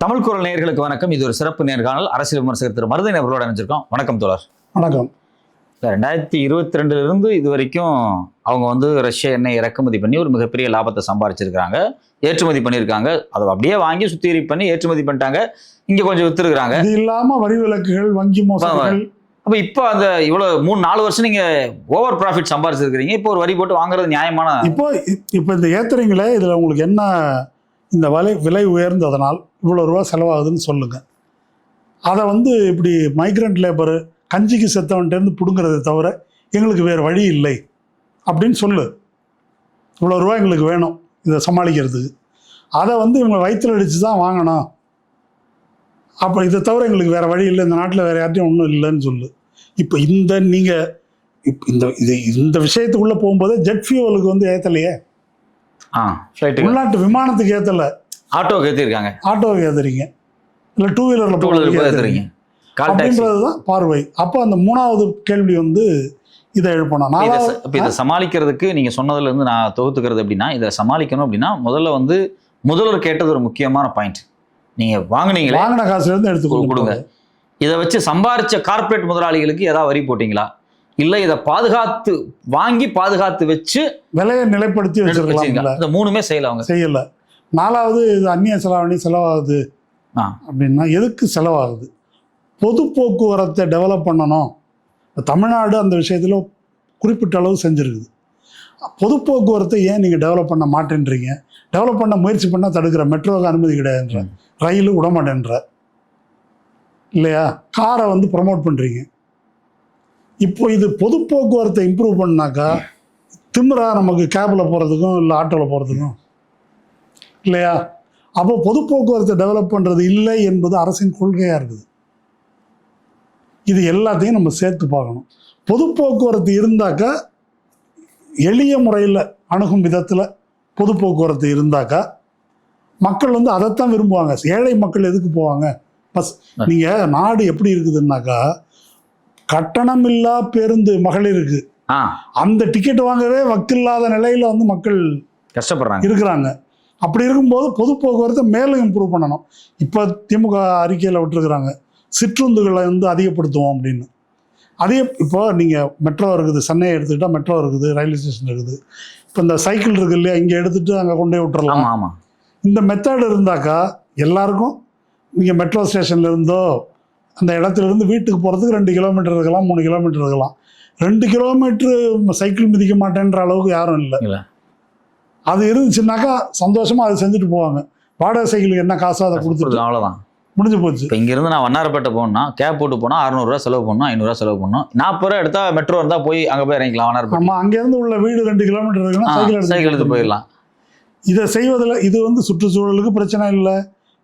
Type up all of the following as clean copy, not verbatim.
தமிழ் குரல் நேயர்களுக்கு வணக்கம். இது ஒரு சிறப்பு நேர்காணல். அரசியல் விமர்சகர் திரு மருதன் அவர்களோட நினைச்சிருக்கோம். வணக்கம் தோழர். வணக்கம். 2022 இது வரைக்கும் அவங்க ரஷ்ய எண்ணெய் இறக்குமதி பண்ணி ஒரு மிகப்பெரிய லாபத்தை சம்பாரிச்சிருக்காங்க. ஏற்றுமதி பண்ணியிருக்காங்க. அதை அப்படியே வாங்கி சுத்திகரி பண்ணி ஏற்றுமதி பண்ணிட்டாங்க. இங்க கொஞ்சம் வித்துருக்காங்க. இது இல்லாம வரி விலக்குகள், வங்கி மோசடிகள். அப்ப இப்ப அந்த இவ்வளவு 3-4 வருஷம் நீங்க ஓவர் ப்ராஃபிட் சம்பாரிச்சிருக்கீங்க. இப்போ ஒரு வரி போட்டு வாங்குறது நியாயமான? இப்போ இந்த ஏத்துறீங்களே, இதுல உங்களுக்கு என்ன, இந்த விலை உயர்ந்ததனால் இவ்வளோ ரூபா செலவாகுதுன்னு சொல்லுங்க. அதை இப்படி மைக்ரண்ட் லேபரு கஞ்சிக்கு செத்தவன்ட்டேருந்து பிடுங்கிறத தவிர எங்களுக்கு வேறு வழி இல்லை அப்படின்னு சொல்லு. இவ்வளோ ரூபா எங்களுக்கு வேணும் இதை சமாளிக்கிறதுக்கு. அதை இவங்க வயிற்றில் அடித்து தான் வாங்கணும். அப்போ இதை தவிர எங்களுக்கு வேறு வழி இல்லை, இந்த நாட்டில் வேறு யார்ட்டையும் ஒன்றும் இல்லைன்னு சொல்லு. இப்போ நீங்கள் இந்த விஷயத்துக்குள்ளே போகும்போது ஜெட் ஃபியூவலுக்கு ஏற்றலையே. உள்நாட்டு விமானத்துக்கு ஏற்றலை, ஆட்டோவுக்கு ஏற்றிருக்காங்க. ஆட்டோவுக்கு ஏற்றுறீங்க, இல்லை டூ வீலரில் ஏற்றுறீங்க அப்படின்றது தான் பார்வை. அப்போ அந்த மூணாவது கேள்வி இதை எழுப்பணும். இதை சமாளிக்கிறதுக்கு நீங்கள் சொன்னதுலேருந்து நான் தொகுத்துக்கிறது அப்படின்னா, இதை சமாளிக்கணும் அப்படின்னா முதல்வர் கேட்டது ஒரு முக்கியமான பாயிண்ட். நீங்கள் வாங்கின காசுலேருந்து எடுத்து கொடுங்க. இதை வச்சு சம்பாரிச்ச கார்பரேட் முதலாளிகளுக்கு ஏதாவது வரி போட்டிங்களா? இல்லை இதை வாங்கி பாதுகாத்து வச்சு விலையை நிலைப்படுத்தி வச்சிருக்கலாம். இந்த மூணுமே செய்யலை. நாலாவது, இது அந்நிய செலாவணி செலவாகுது அப்படின்னா எதுக்கு செலவாகுது? பொது போக்குவரத்தை டெவலப் பண்ணணும். தமிழ்நாடு அந்த விஷயத்தில் குறிப்பிட்ட அளவு செஞ்சுருக்குது. பொது போக்குவரத்தை ஏன் நீங்கள் டெவலப் பண்ண மாட்டேன்றீங்க? டெவலப் பண்ண முயற்சி பண்ணால் தடுக்கிற, மெட்ரோவுக்கு அனுமதி கிடையாதுன்ற, ரயிலு விடமாட்டேன்ற, இல்லையா, காரை ப்ரமோட் பண்ணுறீங்க. இப்போ இது பொது போக்குவரத்தை இம்ப்ரூவ் பண்ணாக்கா திமிரா நமக்கு கேபில் போகிறதுக்கும் இல்லை ஆட்டோவில் போகிறதுக்கும், இல்லையா? அப்போ பொது போக்குவரத்தை டெவலப் பண்ணுறது இல்லை என்பது அரசின் கொள்கையாக இருக்குது. இது எல்லாத்தையும் நம்ம சேர்த்து பார்க்கணும். பொது போக்குவரத்து இருந்தாக்கா, எளிய முறையில் அணுகும் விதத்தில் பொது போக்குவரத்து இருந்தாக்கா மக்கள் அதைத்தான் விரும்புவாங்க. ஏழை மக்கள் எதுக்கு போவாங்க? பஸ். நீங்கள் நாடு எப்படி இருக்குதுன்னாக்கா, கட்டணமில்லா பேருந்து மகளிருக்கு அந்த டிக்கெட் வாங்கவே வக்கில்லாத நிலையில மக்கள் கஷ்டப்படுறாங்க இருக்கிறாங்க. அப்படி இருக்கும்போது பொது போக்குவரத்தை மேலும் இம்ப்ரூவ் பண்ணணும். இப்போ திமுக அறிக்கையில் விட்டுருக்குறாங்க, சிற்றுந்துகளை அதிகப்படுத்துவோம் அப்படின்னு. இப்போ நீங்கள் மெட்ரோ இருக்குது, சென்னையை எடுத்துக்கிட்டால் மெட்ரோ இருக்குது, ரயில்வே ஸ்டேஷன் இருக்குது. இப்போ இந்த சைக்கிள் இருக்கு இல்லையா, இங்கே எடுத்துகிட்டு அங்கே கொண்டு போய் விட்டுறலாம். ஆமாம். இந்த மெத்தட் இருந்தாக்கா எல்லாருக்கும் நீங்கள் மெட்ரோ ஸ்டேஷன்ல இருந்தோ அந்த இடத்துலேருந்து வீட்டுக்கு போகிறதுக்கு 2 கிலோமீட்டர் இருக்கலாம், 3 கிலோமீட்டர் இருக்கலாம். 2 கிலோமீட்டரு சைக்கிள் மிதிக்க மாட்டேன்ற அளவுக்கு யாரும் இல்லை. அது இருந்துச்சுன்னாக்கா சந்தோஷமாக அதை செஞ்சுட்டு போவாங்க. வாடகை சைக்கிளுக்கு என்ன காசோ அதை கொடுத்துட்டு அவ்வளோதான், முடிஞ்சு போச்சு. இப்போ இங்கேருந்து நான் வண்ணாரப்பேட்டை போகணும்னா கேப் போட்டு போனால் 600 ரூபா செலவு பண்ணணும், 500 ரூபா செலவு பண்ணணும். 40 ரூபா எடுத்தால் மெட்ரோ இருந்தால் போய் அங்கே போய் இறங்கிக்கலாம். வண்ணாரப்பேட்டை. ஆமாம், அங்கேருந்து உள்ள வீடு 2 கிலோமீட்டர் இருக்குன்னா சைக்கிள் எடுத்து போயிடலாம். இதை செய்வதில் இது சுற்றுச்சூழலுக்கு பிரச்சனை இல்லை,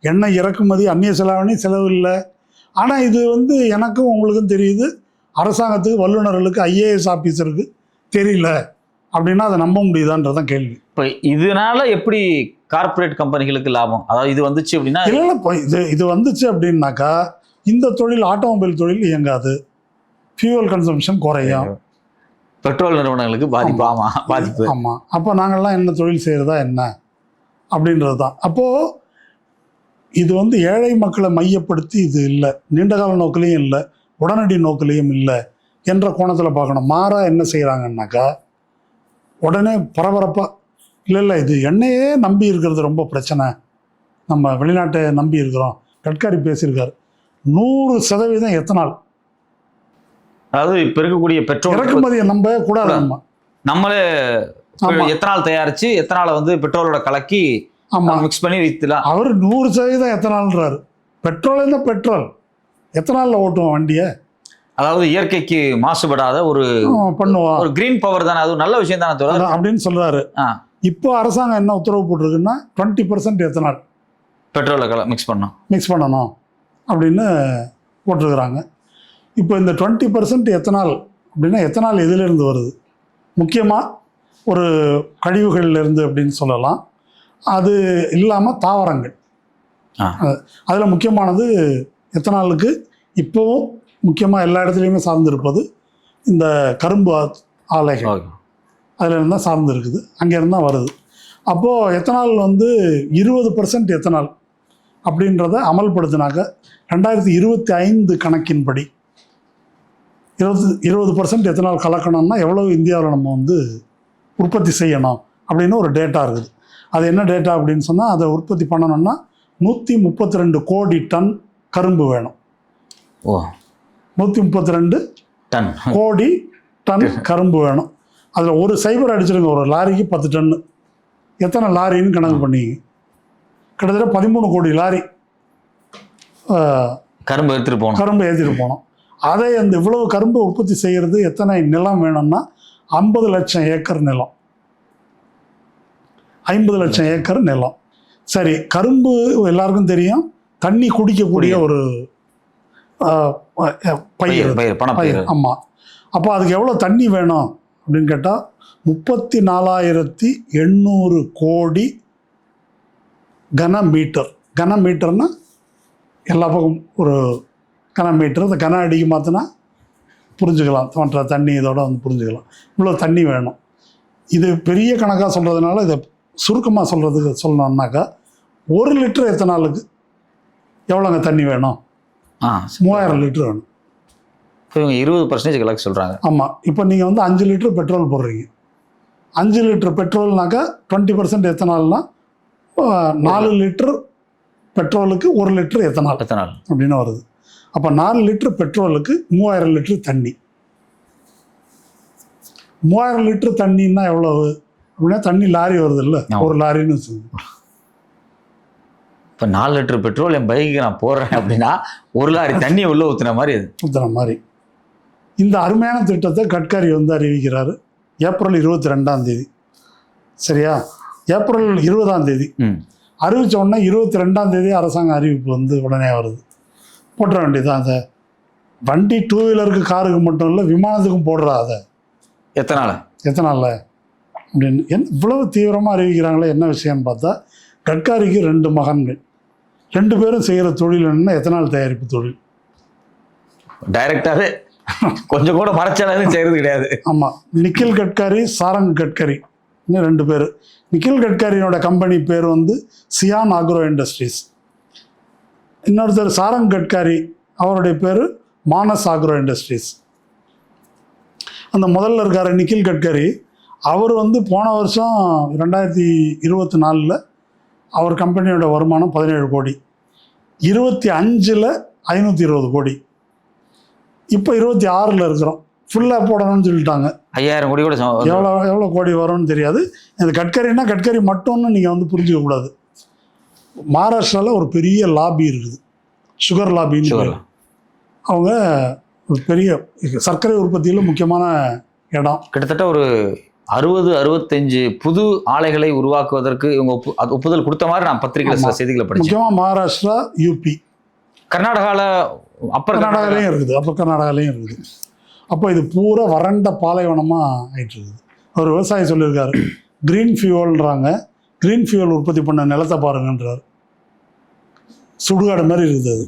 எண்ணெய் இறக்குமதி, அந்நிய செலாவணி செலவு இல்லை. ஆனால் இது எனக்கும் உங்களுக்கும் தெரியுது, அரசாங்கத்துக்கு, வல்லுநர்களுக்கு, ஐஏஎஸ் ஆஃபீஸருக்கு தெரியல அப்படின்னா அதை நம்ப முடியுதான்றதான் கேள்வி. இப்போ இதனால எப்படி கார்பரேட் கம்பெனிகளுக்கு லாபம்? அதாவது இது வந்துச்சு அப்படின்னா, இல்லை இது வந்துச்சு அப்படின்னாக்கா இந்த தொழில், ஆட்டோமொபைல் தொழில் இயங்காது, ஃபியூவல் கன்சம்ஷன் குறையும், பெட்ரோல் நிறுவனங்களுக்கு பாதிப்பு. ஆமாம். அப்போ நாங்கள்லாம் என்ன தொழில் செய்கிறதா என்ன அப்படின்றது தான். அப்போது இது ஏழை மக்களை மையப்படுத்தி இது இல்லை, நீண்டகால நோக்கிலையும் இல்லை, உடனடி நோக்கிலையும் இல்லை என்ற கோணத்தில் பார்க்கணும். மாறா என்ன செய்கிறாங்கன்னாக்கா, உடனே பரபரப்பாக இல்லை இது எண்ணெயே நம்பி இருக்கிறது ரொம்ப பிரச்சனை, நம்ம வெளிநாட்டை நம்பி இருக்கிறோம். கட்காரி பேசியிருக்காரு, 100% எத்தனால். அதாவது இப்போ இருக்கக்கூடிய பெட்ரோல் இறக்குமதியை நம்ப கூடாது. நம்மளே எத்தனால் தயாரித்து எத்தனாலை பெட்ரோலோட கலக்கி மிக்ஸ் பண்ணி வித்துலாம். அவர் 100% எத்தனால்ன்றாரு. பெட்ரோல் என்ன பெட்ரோல், எத்தனாலில் ஓட்டுவோம் வண்டியை. அதாவது இயற்கைக்கு மாசுபடாத ஒரு பண்ணுவோம், ஒரு கிரீன் பவர் தானே, அது நல்ல விஷயம் தானே அப்படின்னு சொல்றாரு. இப்போ அரசாங்கம் என்ன உத்தரவு போட்டிருக்குன்னா 20% எத்தனால் பெட்ரோலை மிக்ஸ் பண்ணணும் அப்படின்னு போட்டிருக்கிறாங்க. இப்போ இந்த 20% எத்தனால் அப்படின்னா எத்தனால் எதிலிருந்து வருது? முக்கியமாக ஒரு கழிவுகள்லேருந்து அப்படின்னு சொல்லலாம். அது இல்லாமல் தாவரங்கள், அதில் முக்கியமானது எத்தனாலுக்கு இப்போவும் முக்கியமாக எல்லா இடத்துலையுமே சார்ந்திருப்பது இந்த கரும்பு ஆலைகள். அதில் இருந்தால் சார்ந்து இருக்குது, அங்கேருந்து தான் வருது. அப்போது எத்தனால் 20% எத்தனால் அப்படின்றத அமல்படுத்தினாக்க 2025 கணக்கின்படி 20% எத்தனால் கலக்கணும்னா எவ்வளவு இந்தியாவில் நம்ம வந்து உற்பத்தி செய்யணும் அப்படின்னு ஒரு டேட்டா இருக்குது. அது என்ன டேட்டா அப்படின்னு சொன்னால், அதை உற்பத்தி பண்ணணும்னா 132 கோடி டன் கரும்பு வேணும். 132 டன் கோடி டன் கரும்பு வேணும். அதில் ஒரு சைபர் அடிச்சிருங்க, ஒரு லாரிக்கு 10 டன்னு. எத்தனை லாரின்னு கணக்கு பண்ணிங்க. கிட்டத்தட்ட 13 கோடி லாரி கரும்பு ஏற்றிட்டு போனோம். அதை அந்த இவ்வளவு கரும்பு உற்பத்தி செய்கிறது எத்தனை நிலம் வேணும்னா 50 லட்சம் ஏக்கர் நிலம். 50 லட்சம் ஏக்கர் நிலம். சரி, கரும்பு எல்லாருக்கும் தெரியும், தண்ணி குடிக்கக்கூடிய ஒரு பயிர். ஆமாம். அப்போ அதுக்கு எவ்வளோ தண்ணி வேணும் அப்படின்னு கேட்டால் 34,800 கோடி கனமீட்டர். கனமீட்டர்னா எல்லா பக்கம் ஒரு கனமீட்டர். இந்த கன அடிக்கு மாற்றினா புரிஞ்சுக்கலாம், தோன்ற தண்ணி இதோட வந்து புரிஞ்சுக்கலாம். இவ்வளோ தண்ணி வேணும். இது பெரிய கணக்காக சொல்கிறதுனால இதை சுருக்கமாக சொல்லணும்னாக்கா 1 லிட்டர் எத்தனாலுக்கு எவ்வளோங்க தண்ணி வேணும்? 3000 லிட்டர் வேணும். இப்போ இவங்க 20% கலக்க சொல்கிறாங்க. ஆமாம். இப்போ நீங்கள் வந்து 5 லிட்டர் பெட்ரோல் போடுறீங்க. 5 லிட்டர் பெட்ரோல்னாக்கா 20% எத்தனால்னா 4 லிட்டர் பெட்ரோலுக்கு 1 லிட்டர் எத்தனால் அப்படின்னு வருது. அப்போ 4 லிட்டர் பெட்ரோலுக்கு 3000 லிட்டர் தண்ணி. 3000 லிட்டர் தண்ணின்னா எவ்வளவு அப்படின்னா, தண்ணி லாரி வருது இல்லை, ஒரு லாரின்னு சொல்லுங்க. இப்போ 4 லிட்டர் பெட்ரோல் என் பைக்கு நான் போடுறேன் அப்படின்னா 1 லாரி தண்ணி உள்ள ஊற்றுன மாதிரி. இந்த அருமையான திட்டத்தை கட்காரி வந்து அறிவிக்கிறாரு ஏப்ரல் 22ஆம் தேதி. சரியா? ஏப்ரல் 20ஆம் தேதி அறிவித்த உடனே 22ஆம் தேதி அரசாங்க அறிவிப்பு வந்து உடனே வருது. போட்டுற வேண்டியதான். அதை வண்டி 2 வீலருக்கு காருக்கு மட்டும் இல்லை, விமானத்துக்கும் போடுறா. அதை எத்தனால அப்படின்னு இவ்வளவு தீவிரமாக அறிவிக்கிறாங்களே. என்ன விஷயம்னு பார்த்தா, கட்காரிக்கு 2 மகன்கள். 2 பேரும் செய்கிற தொழில் என்னன்னா எத்தனால் தயாரிப்பு தொழில். டைரக்டாகவே கொஞ்சம் கூட மறைச்சாலும் செய்கிறது கிடையாது. ஆமாம். நிக்கில் கட்காரி, சாரங் கட்கரி, இன்னும் 2 பேர். நிக்கில் கட்காரியோட கம்பெனி பேர் வந்து சியான் ஆக்ரோ இண்டஸ்ட்ரீஸ். இன்னொருத்தர் சாரங் கட்காரி, அவருடைய பேர் மானஸ் ஆக்ரோ இண்டஸ்ட்ரீஸ். அந்த முதல்ல இருக்கார் நிக்கில் கட்கரி, அவர் வந்து போன வருஷம் 2024 அவர் கம்பெனியோட வருமானம் 17 கோடி. 25ல் 520 கோடி. இப்போ 26ல் இருக்கிறோம். ஃபுல்லாக போடணும்னு சொல்லிட்டாங்க. 5000 கோடி கூட எவ்வளோ கோடி வரும்னு தெரியாது. இந்த கட்கரின்னா கட்கரி மட்டும்னு நீங்கள் வந்து புரிஞ்சிக்கக்கூடாது. மகாராஷ்டிராவில் ஒரு பெரிய லாபி இருக்குது, சுகர் லாபின்னு. அவங்க ஒரு பெரிய சர்க்கரை உற்பத்தியில் முக்கியமான இடம். கிட்டத்தட்ட ஒரு 60-65 புது ஆலைகளை உருவாக்குவதற்கு இவங்க ஒப்புதல் கொடுத்த மாதிரி நான் பத்திரிகையில் சில செய்திகளை படித்தேன். முக்கியமாக மகாராஷ்டிரா, யூபி, கர்நாடகாவில், அப்பர் கர்நாடகாலையும் இருக்குது. அப்போ இது பூரா வறண்ட பாலைவனமாக ஆயிட்டு இருக்குது. ஒரு விவசாயி சொல்லியிருக்காரு, கிரீன் ஃபியூவல்ன்றாங்க. கிரீன் ஃபியூவல் உற்பத்தி பண்ண நிலத்தை பாருங்கன்றார். சுடுகாடு மாதிரி இருக்குது அது.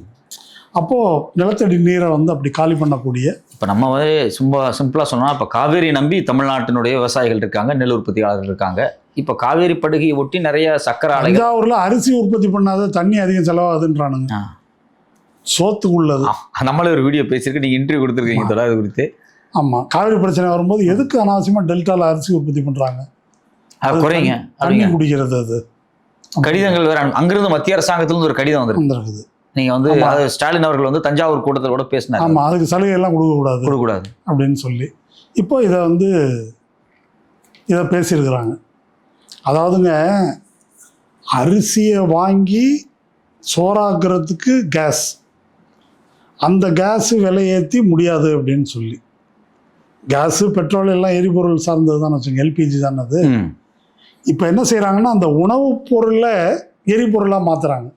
அப்போது நிலத்தடி நீரை வந்து அப்படி காலி பண்ணக்கூடிய, இப்போ நம்ம வந்து சிம்பிளாக சொன்னால், இப்போ காவேரி நம்பி தமிழ்நாட்டினுடைய விவசாயிகள் இருக்காங்க, நெல் உற்பத்தியாளர்கள் இருக்காங்க. இப்போ காவேரி படுகையை ஒட்டி நிறைய சக்கரை ஆலை. தஞ்சாவூரில் அரிசி உற்பத்தி பண்ணாத தண்ணி அதிகம் செலவாகுதுன்றானுங்க. சோத்துக்கு உள்ளது. நம்மளே ஒரு வீடியோ பேசியிருக்கு, நீங்கள் இன்டர்வியூ கொடுத்துருக்கீங்க தொடர்பு குறித்து. ஆமாம். காவிரி பிரச்சனை வரும்போது எதுக்கு அனாவசியமாக டெல்டாவில் அரிசி உற்பத்தி பண்ணுறாங்க? குறைங்க தண்ணி குடிக்கிறது. அது கடிதங்கள் வேற அங்கிருந்து மத்திய அரசாங்கத்திலிருந்து ஒரு கடிதம் வந்துருக்குது. நீங்கள் வந்து ஸ்டாலின் அவர்கள் வந்து தஞ்சாவூர் கூட்டத்தில் கூட பேசினார். ஆமாம், அதுக்கு சலுகையெல்லாம் கொடுக்கக்கூடாது அப்படின்னு சொல்லி இப்போ இதை பேசியிருக்கிறாங்க. அதாவதுங்க, அரிசியை வாங்கி சோறாக்குறதுக்கு கேஸ், அந்த கேஸு விலையேற்றி முடியாது அப்படின்னு சொல்லி, கேஸு பெட்ரோல் எல்லாம் எரிபொருள் சார்ந்தது தான் வச்சுங்க, எல்பிஜி தானே அது. இப்போ என்ன செய்கிறாங்கன்னா, அந்த உணவுப் பொருளை எரிபொருளாக மாற்றுறாங்க.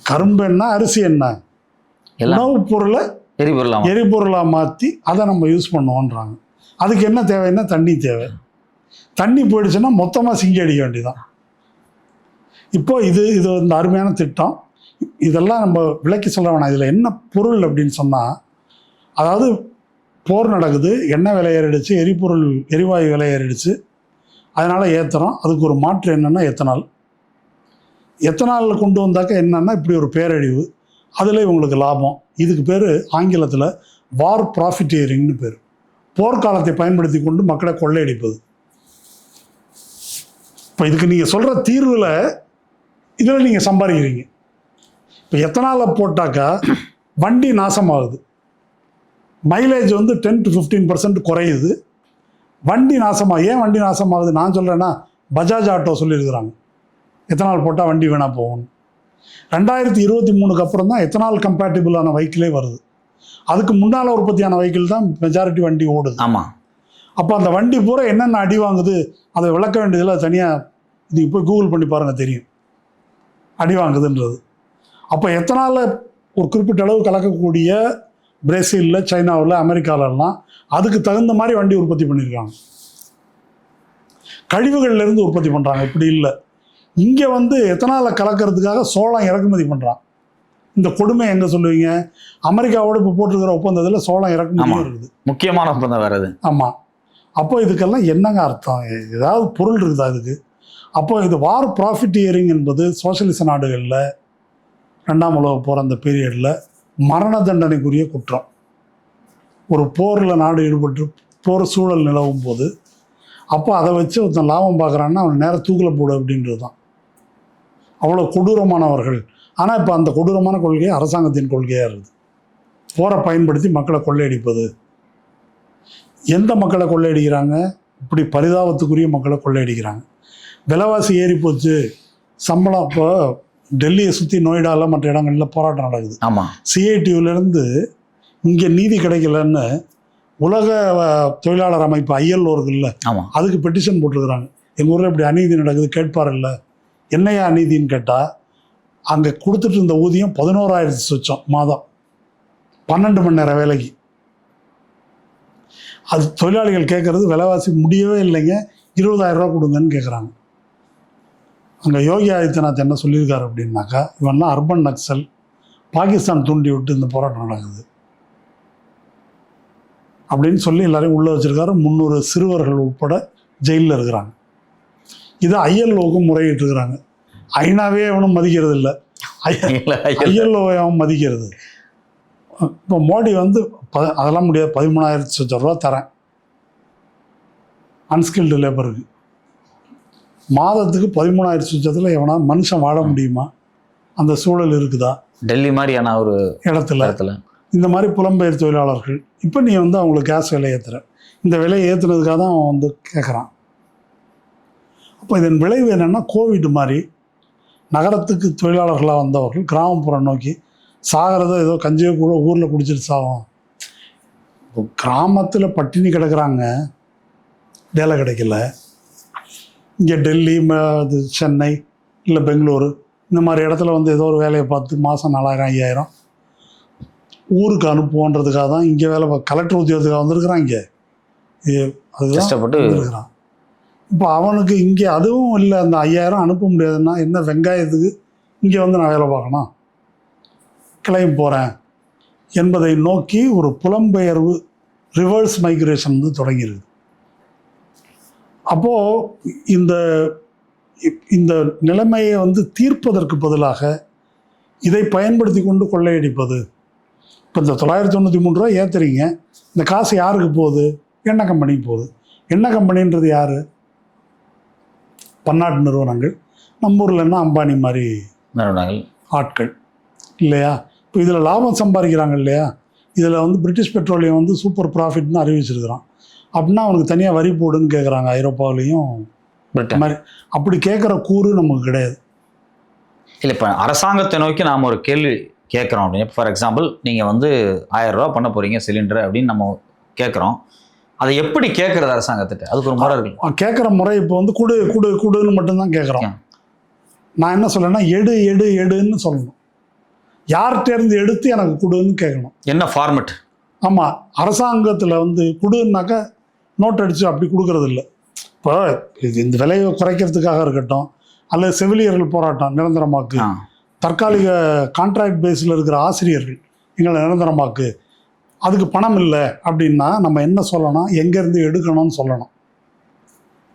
கரும்பு என்ன, அரிசி என்ன, உணவுப் பொருளை எரிபொருளாக மாற்றி அதை நம்ம யூஸ் பண்ணுவோன்றாங்க. அதுக்கு என்ன தேவைன்னா தண்ணி தேவை. தண்ணி போயிடுச்சுன்னா மொத்தமாக சிங்கி அடிக்க வேண்டியதான். இப்போ இது இந்த அருமையான திட்டம். இதெல்லாம் நம்ம விளக்கி சொல்ல வேணாம். இதில் என்ன பொருள் அப்படின்னு சொன்னால், அதாவது போர் நடக்குது, எண்ணெய் விலை ஏறிடுச்சு, எரிவாயு விலை ஏறிடுச்சு, அதனால் ஏற்றுறோம். அதுக்கு ஒரு மாற்று என்னென்னா எத்தனால். எத்தனாலில் கொண்டு வந்தாக்க என்னன்னா இப்படி ஒரு பேரழிவு, அதில் இவங்களுக்கு லாபம். இதுக்கு பேர் ஆங்கிலத்தில் வார் ப்ராஃபிட்டியரிங்னு பேர். போர்க்காலத்தை பயன்படுத்தி கொண்டு மக்களை கொள்ளையடிப்பது. இப்போ இதுக்கு நீங்கள் சொல்கிற தீர்வில் இதில் நீங்கள் சம்பாதிக்கிறீங்க. இப்போ எத்தனால போட்டாக்கா வண்டி நாசமாகுது, மைலேஜ் வந்து 10 to 15% குறையுது, வண்டி நாசமாகுது. ஏன் வண்டி நாசமாகுது நான் சொல்கிறேன்னா, பஜாஜ் ஆட்டோ சொல்லியிருக்கிறாங்க எத்தனால் போட்டால் வண்டி வேணால் போகும். 2023க்கு அப்புறம் தான் எத்தனால் கம்பேட்டிபிளான வெஹிக்கிளே வருது. அதுக்கு முன்னால் உற்பத்தியான வெஹிக்கிள் தான் மெஜாரிட்டி வண்டி ஓடுது. ஆமாம். அப்போ அந்த வண்டி பூரா என்னென்ன அடி வாங்குது அதை விளக்க வேண்டியதில் தனியாக நீங்கள் போய் கூகுள் பண்ணி பாருங்கள், தெரியும் அடி வாங்குதுன்றது. அப்போ எத்தனால் ஒரு குறிப்பிட்ட அளவு கலக்கக்கூடிய பிரேசிலில், சைனாவில், அமெரிக்காவிலலாம் அதுக்கு தகுந்த மாதிரி வண்டி உற்பத்தி பண்ணியிருக்காங்க. கழிவுகள்லேருந்து உற்பத்தி பண்ணுறாங்க. இப்படி இல்லை, இங்கே வந்து எத்தனால கலக்கிறதுக்காக சோளம் இறக்குமதி பண்ணுறான். இந்த கொடுமை எங்கே சொல்லுவீங்க? அமெரிக்காவோட இப்போ போட்டிருக்கிற ஒப்பந்தத்தில் சோளம் இறக்குமதியும் இருக்குது. முக்கியமான ஒப்பந்தம் வேறு அது. ஆமாம். அப்போ இதுக்கெல்லாம் என்னங்க அர்த்தம்? ஏதாவது பொருள் இருக்குதா இதுக்கு? அப்போ இது வார் ப்ராஃபிட்டியரிங் என்பது சோசியலிச நாடுகளில் 2ஆம் உலக போர் அந்த பீரியடில் மரண தண்டனைக்குரிய குற்றம். ஒரு போரில் நாடு ஈடுபட்டு போர் சூழல் நிலவும் போது அப்போ அதை வச்சு ஒருத்தன் லாபம் பார்க்குறான்னா அவன் நேரம் தூக்கில் போடு அப்படின்றது தான். அவ்வளோ கொடூரமானவர்கள். ஆனால் இப்போ அந்த கொடூரமான கொள்கை அரசாங்கத்தின் கொள்கையாக இருக்குது. போரை பயன்படுத்தி மக்களை கொள்ளையடிப்பது. எந்த மக்களை கொள்ளையடிக்கிறாங்க? இப்படி பரிதாபத்துக்குரிய மக்களை கொள்ளையடிக்கிறாங்க. விலைவாசி ஏறி போச்சு, சம்பளம். இப்போ டெல்லியை சுற்றி நொய்டாவில் மற்ற இடங்களில் போராட்டம் நடக்குது. ஆமாம். சிஐடியூலேருந்து இங்கே நீதி கிடைக்கலன்னு உலக தொழிலாளர் அமைப்பு ILO இருக்குல்ல, ஆமாம், அதுக்கு பெட்டிஷன் போட்டிருக்கிறாங்க. எங்கள் ஊரில் இப்படி அநீதி நடக்குது, கேட்பார் இல்லை. என்னையா அநீதின்னு கேட்டால், அங்கே கொடுத்துட்டு இருந்த ஊதியம் 11,000 சொச்சம் மாதம், 12 மணி நேரம் வேலைக்கு. அது தொழிலாளிகள் கேட்குறது விலைவாசி முடியவே இல்லைங்க, 20,000 ரூபா கொடுங்கன்னு கேட்குறாங்க. அங்கே யோகி ஆதித்யநாத் என்ன சொல்லியிருக்காரு அப்படின்னாக்கா, இவன்லாம் அர்பன் நக்சல், பாகிஸ்தான் தூண்டி விட்டு இந்த போராட்டம் நடக்குது அப்படின்னு சொல்லி எல்லாரையும் உள்ளே வச்சுருக்காரு. 300 சிறுவர்கள் உட்பட ஜெயிலில் இருக்கிறாங்க. இதை ILOவுக்கும் முறையிட்டு இருக்கிறாங்க. ஐநாவே அவனும் மதிக்கிறது இல்லை, ILOவை அவன் மதிக்கிறது. இப்போ மோடி வந்து அதெல்லாம் முடியாது, 13,000 ரூபா தரேன் அன்ஸ்கில்டு லேபருக்கு. மாதத்துக்கு 13,000 எவனா மனுஷன் வாழ முடியுமா? அந்த சூழல் இருக்குதா? டெல்லி மாதிரியான ஒரு இடத்துல இந்த மாதிரி புலம்பெயர் தொழிலாளர்கள் இப்போ நீ வந்து அவங்களுக்கு கேஸ் விலை ஏற்றுற, இந்த விலையை ஏற்றுனதுக்காக தான் அவன் வந்து கேட்குறான். அப்போ இதன் விளைவு என்னென்னா, கோவிட் மாதிரி நகரத்துக்கு தொழிலாளர்களாக வந்தவர்கள் கிராமப்புறம் நோக்கி சாகிறத ஏதோ கஞ்சியோ கூட ஊரில் குடிச்சிட்டு சாகும். இப்போ கிராமத்தில் பட்டினி கிடக்கிறாங்க, வேலை கிடைக்கல. இங்கே டெல்லி, சென்னை இல்லை பெங்களூரு இந்த மாதிரி இடத்துல வந்து ஏதோ ஒரு வேலையை பார்த்து மாதம் 4,000 5,000 ஊருக்கு அனுப்புவோன்றதுக்காக தான் இங்கே வேலை கலெக்டர் உத்தியோகத்துக்காக வந்திருக்கிறான். இங்கே அதுதான் வந்துருக்கிறான். இப்போ அவனுக்கு இங்கே அதுவும் இல்லை, அந்த 5,000 அனுப்ப முடியாதுன்னா என்ன வெங்காயத்துக்கு இங்கே வந்து நான் வேலை பார்க்கணும், கிளம்பி போகிறேன் என்பதை நோக்கி ஒரு புலம்பெயர்வு ரிவர்ஸ் மைக்ரேஷன் வந்து தொடங்கியிருக்கு. அப்போது இந்த நிலைமையை வந்து தீர்ப்பதற்கு பதிலாக இதை பயன்படுத்தி கொண்டு கொள்ளையடிப்பது. இப்போ இந்த 993 ரூபா ஏற்றுறீங்க, இந்த காசு யாருக்கு போகுது? எண்ணெய் கம்பெனிக்கு போகுது. எண்ணெய் கம்பெனின்றது யார்? பன்னாட்டு நிறுவனங்கள். நம்ம ஊரில் என்ன அம்பானி மாதிரி நிறுவனங்கள், ஆட்கள் இல்லையா? இப்போ இதில் லாபம் சம்பாதிக்கிறாங்க இல்லையா? இதில் வந்து பிரிட்டிஷ் பெட்ரோலியம் வந்து சூப்பர் ப்ராஃபிட்னு அறிவிச்சிருக்கிறான். அப்படின்னா அவனுக்கு தனியாக வரி போடுன்னு கேட்குறாங்க ஐரோப்பாவிலையும் மாதிரி. அப்படி கேட்குற கூறு நமக்கு கிடையாது. இல்லை, இப்போ அரசாங்கத்தை நோக்கி நாம் ஒரு கேள்வி கேட்குறோம் அப்படின்னு, ஃபார் எக்ஸாம்பிள் நீங்கள் வந்து 1,000 ரூபா பண்ண போகிறீங்க சிலிண்டர் அப்படின்னு நம்ம கேட்குறோம். அதை எப்படி கேட்குறது அரசாங்கத்திட்ட? அதுக்கு ஒரு முறை இருக்கு. கேட்குற முறை இப்போ வந்து கூடுன்னு மட்டும்தான் கேட்குறோம். நான் என்ன சொல்லேன்னா, எடுன்னு சொல்லணும். யார்கிட்டேருந்து எடுத்து எனக்கு கொடுன்னு கேட்கணும். என்ன ஃபார்மெட்? ஆமாம், அரசாங்கத்தில் வந்து கொடுன்னாக்கா நோட் அடித்து அப்படி கொடுக்கறது இல்லை. இப்போ இந்த விலையை குறைக்கிறதுக்காக இருக்கட்டும், அல்லது செவிலியர்கள் போராட்டம் நிரந்தரமாக்கு, தற்காலிக கான்ட்ராக்ட் பேஸில் இருக்கிற ஆசிரியர்கள் எங்களை நிரந்தரமாக்கு, அதுக்கு பணம் இல்லை அப்படின்னா நம்ம என்ன சொல்லணும்? எங்கேருந்து எடுக்கணும்னு சொல்லணும்.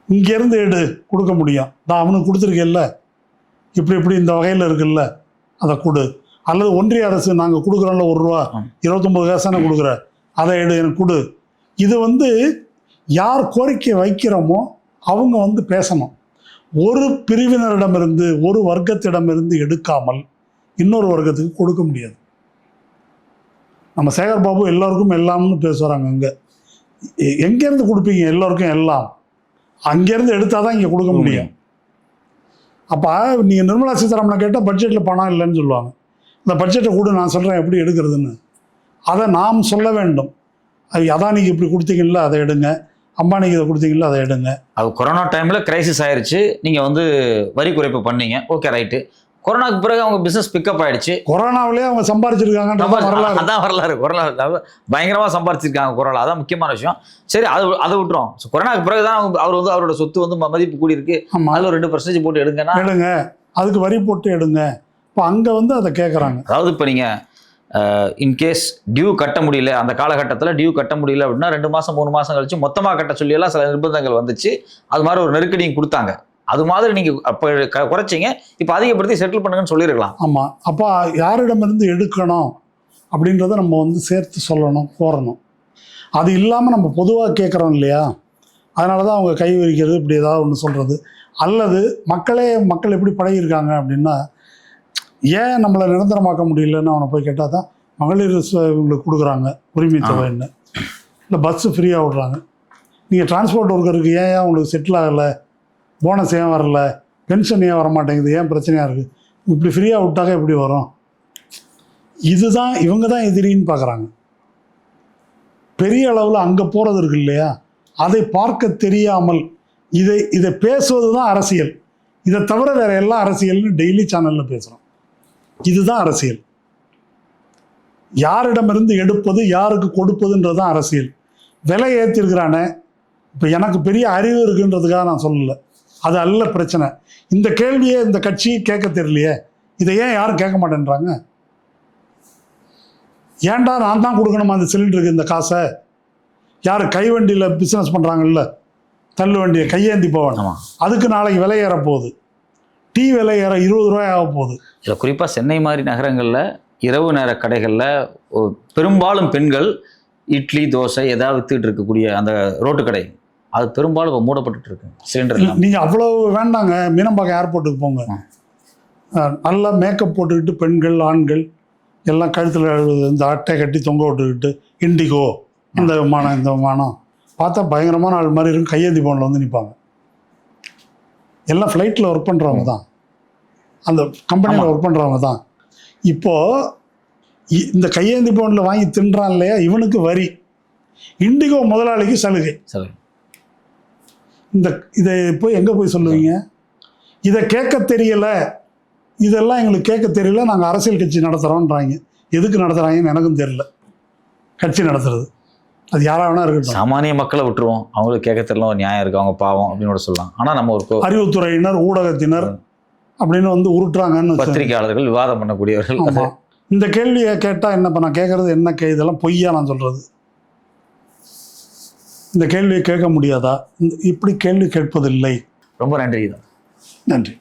இங்கேருந்து எடு, கொடுக்க முடியும். நான் அவனுக்கு கொடுத்துருக்கேன்ல, இப்படி இப்படி இந்த வகையில் இருக்குல்ல அதை கொடு, அல்லது ஒன்றிய அரசு நாங்கள் கொடுக்குறோம்ல ₹1 29 காசான கொடுக்குற அதை எனக்கு கொடு. இது வந்து யார் கோரிக்கை வைக்கிறோமோ அவங்க வந்து பேசணும். ஒரு பிரிவினரிடமிருந்து ஒரு வர்க்கத்திடமிருந்து எடுக்காமல் இன்னொரு வர்க்கத்துக்கு கொடுக்க முடியாது. நம்ம சேகர் பாபு எல்லாருக்கும் எல்லாம்னு பேசுகிறாங்க. அங்கே எங்கேருந்து கொடுப்பீங்க எல்லாருக்கும் எல்லாம்? அங்கேருந்து எடுத்தால் தான் இங்கே கொடுக்க முடியும். அப்போ நீங்கள் நிர்மலா சீதாராமனை கேட்டால் பட்ஜெட்டில் பணம் இல்லைன்னு சொல்லுவாங்க. இந்த பட்ஜெட்டை கூட நான் சொல்கிறேன் எப்படி எடுக்கிறதுன்னு. அதை நாம் சொல்ல வேண்டும். அதானிக்கு இப்படி கொடுத்தீங்கல்ல அதை எடுங்க, அம்பானிக்கு இதை கொடுத்தீங்கல்ல அதை எடுங்க. அது கொரோனா டைமில் கிரைசிஸ் ஆயிடுச்சு, நீங்கள் வந்து வரி குறைப்பு பண்ணீங்க, ஓகே ரைட்டு. கொரோனாக்கு பிறகு அவங்க பிஸ்னஸ் பிக்கப் ஆயிடுச்சு. கொரோனாவிலே அவங்க சம்பாரிச்சிருக்காங்க. அதான் வரலாறு. கொரோனா பயங்கரமாக சம்பாரிச்சிருக்காங்க கொரோனா, அதான் முக்கியமான விஷயம். சரி, அதை விட்டுரும். கொரோனாக்கு பிறகு தான் அவர் வந்து அவரோட சொத்து வந்து மதிப்பு கூடியிருக்கு, அதில் ஒரு 2% போட்டு எடுங்கன்னா எடுங்க, அதுக்கு வரி போட்டு எடுங்க. இப்போ அங்கே வந்து அதை கேட்குறாங்க. அதாவது இப்போ நீங்கள் இன்கேஸ் டியூ கட்ட முடியல, அந்த காலகட்டத்தில் டியூ கட்ட முடியல அப்படின்னா 2 மாதம் 3 மாதம் கழிச்சு மொத்தமாக கட்ட சொல்லியெல்லாம் சில நிர்பந்தங்கள் வந்துச்சு. அது மாதிரி ஒரு நெருக்கடியும் கொடுத்தாங்க. அது மாதிரி நீங்கள் அப்போ குறைச்சிங்க, இப்போ அதிகப்படுத்தி செட்டில் பண்ணுங்கன்னு சொல்லியிருக்கலாம். ஆமாம். அப்போ யாரிடமிருந்து எடுக்கணும் அப்படின்றத நம்ம வந்து சேர்த்து சொல்லணும், கோரணும். அது இல்லாமல் நம்ம பொதுவாக கேட்குறோம் இல்லையா, அதனால தான் அவங்க கை விரிக்கிறது, இப்படி ஏதாவது ஒன்று சொல்கிறது. அல்லது மக்கள் எப்படி பழகியிருக்காங்க அப்படின்னா, ஏன் நம்மளை நிரந்தரமாக்க முடியலன்னு அவனை போய் கேட்டால் தான் மகளிர் இவங்களுக்கு கொடுக்குறாங்க உரிமை தொகைன்னு, இல்லை பஸ்ஸு ஃப்ரீயாக விடுறாங்க. நீங்கள் டிரான்ஸ்போர்ட் ஒர்க்கருக்கு ஏன் உங்களுக்கு செட்டில் ஆகலை, போனஸ் ஏன் வரல, பென்ஷன் ஏன் வர மாட்டேங்குது, ஏன் பிரச்சனையாக இருக்குது, இப்படி ஃப்ரீயாக விட்டாக்க எப்படி வரும்? இதுதான் இவங்க தான் எதிரின்னு பார்க்குறாங்க. பெரிய அளவில் அங்கே போகிறது இருக்கு இல்லையா, அதை பார்க்க தெரியாமல் இதை பேசுவது தான் அரசியல். இதை தவிர வேறு எல்லா அரசியல்னு டெய்லி சேனலில் பேசுகிறோம். இதுதான் அரசியல். யாரிடமிருந்து எடுப்பது, யாருக்கு கொடுப்பதுன்றது தான் அரசியல். விலை ஏற்றிருக்கிறானே, இப்போ எனக்கு பெரிய அறிவு இருக்குன்றதுக்காக நான் சொல்லலை, அது அல்ல பிரச்சனை. இந்த கேள்வியை இந்த கட்சி கேட்க தெரியலையே, இதை ஏன் யாரும் கேட்க மாட்டேன்றாங்க? ஏன்டா நான் தான் கொடுக்கணுமா அந்த சிலிண்டருக்கு இந்த காசை? யார் கைவண்டியில் பிஸ்னஸ் பண்ணுறாங்கல்ல, தள்ளு வண்டியை கையேந்தி போவேன், அதுக்கு நாளைக்கு விலை ஏற போகுது. டீ விலை ஏற ₹20 ஆக போகுது. இதில் குறிப்பாக சென்னை மாதிரி நகரங்களில் இரவு நேர கடைகளில் பெரும்பாலும் பெண்கள் இட்லி தோசை ஏதாவது வித்துட்டு இருக்கக்கூடிய அந்த ரோட்டு கடை, அது பெரும்பாலும் இப்போ மூடப்பட்டு இருக்கு சிலிண்டர். நீங்கள் அவ்வளோ வேண்டாங்க, மீனம்பாக்கம் ஏர்போர்ட்டுக்கு போங்க, நல்லா மேக்கப் போட்டுக்கிட்டு பெண்கள் ஆண்கள் எல்லாம் கழுத்தில் இந்த அட்டை கட்டி தொங்க விட்டுக்கிட்டு இண்டிகோ இந்த விமானம் பார்த்தா பயங்கரமான ஆள் மாதிரி இருக்கும், கையேந்தி போனில் வந்து நிற்பாங்க. எல்லாம் ஃப்ளைட்டில் ஒர்க் பண்ணுறவங்க தான், அந்த கம்பெனியில் ஒர்க் பண்ணுறவங்க தான். இப்போது இந்த கையேந்தி போனில் வாங்கி தின்றான் இல்லையா, இவனுக்கு வரி, இண்டிகோ முதலாளிக்கு சலுகை. இதை போய் எங்கே போய் சொல்லுவீங்க? இதை கேட்க தெரியலை, இதெல்லாம் எங்களுக்கு கேட்க தெரியல, நாங்கள் அரசியல் கட்சி நடத்துகிறோன்றாங்க. எதுக்கு நடத்துகிறாங்கன்னு எனக்கும் தெரியல. கட்சி நடத்துறது அது யாராக வேணா இருக்கட்டும். சாமானிய மக்களை விட்டுருவோம், அவங்களுக்கு கேட்க தெரியல, ஒரு நியாயம் இருக்குது, அவங்க பாவம் அப்படின்னு சொல்லலாம். ஆனால் நம்ம ஒரு அறிவுத்துறையினர் ஊடகத்தினர் அப்படின்னு வந்து உருட்டுறாங்கன்னு, பத்திரிகையாளர்கள் விவாதம் பண்ணக்கூடியவர்கள். இந்த கேள்வியை கேட்டால் என்ன பண்ண கேட்கறது, என்ன இதெல்லாம் பொய்யா நான் சொல்கிறது? இந்த கேள்வியை கேட்க முடியாதா? இப்படி கேள்வி கேட்பதில்லை. ரொம்ப நன்றி. நன்றி.